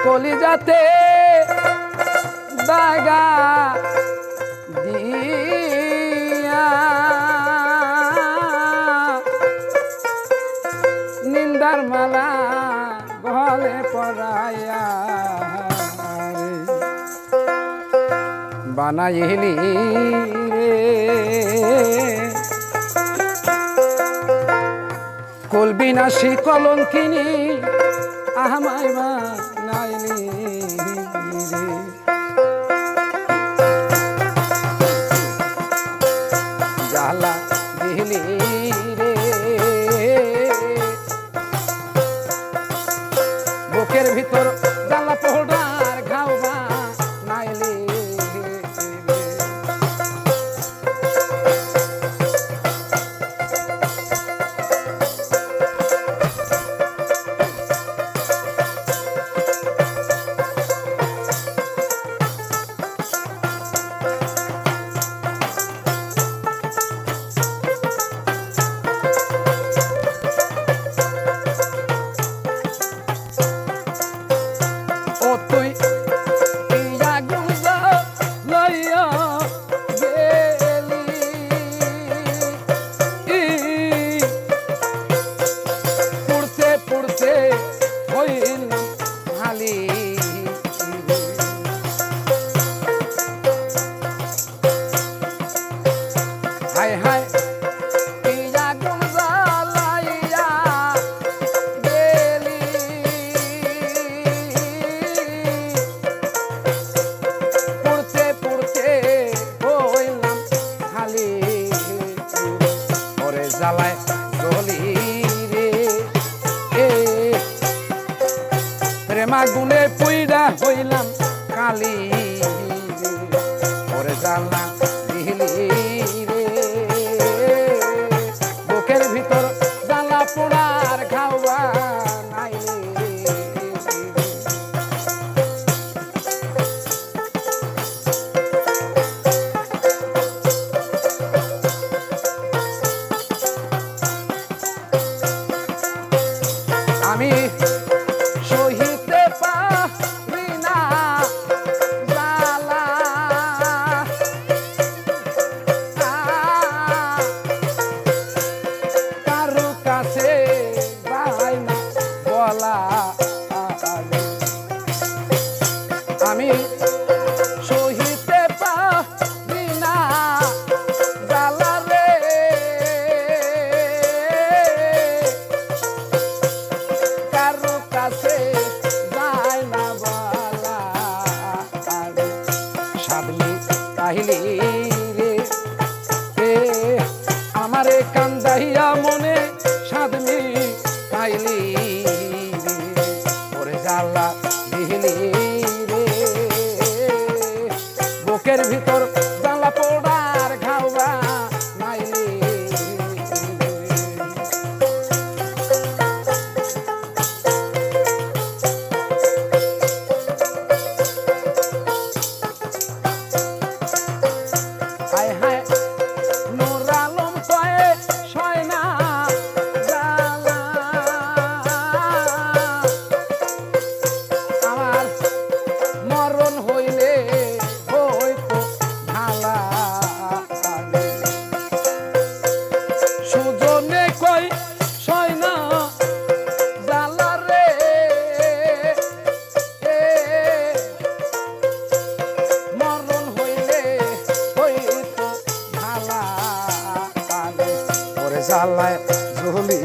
কলিজাতে দাগা দিয়া নিন্দার মালা গলে পরাইয়া বানাইলি রে কলবিনাশী কলঙ্কিনী আমায় বানাইলি রে জ্বালা দিলি রে বুকের ভিতর জ্বালা পোড়ার ঘাও বানাইলি হায় হায় পিয়া গুণ জ্বালাইয়া গেলি পড়তে পড়তে হইলাম খালি ওরে জ্বালায় গলি রে প্রেমা গুণে পুইরা হইলাম কালি ওরে জ্বালা দিলি পোড়ার খাওয়া নাইলে আমি সহিতে পারি না জ্বালা কারো কাছে আমি সহিতে পারি না জ্বালা রে কারো কাছে যায় না বলা সাদলি কাহিলি রে আমারে কান্দাইয়া মনে সাদলি কাহিলি ওরে জ্বালা দিলি রে বুকের ভিতর জ্বালা পোড়ার ঘাওয়া নাইলি হায় হায় নূর আলম কয়ে সয় না জ্বালা আমার মরণ হইলে হইতো ঢালা সুজনে কই সয় না জ্বালা রে মরণ হইলে হইতো ঢালা ওরে জ্বালায় ঝুলি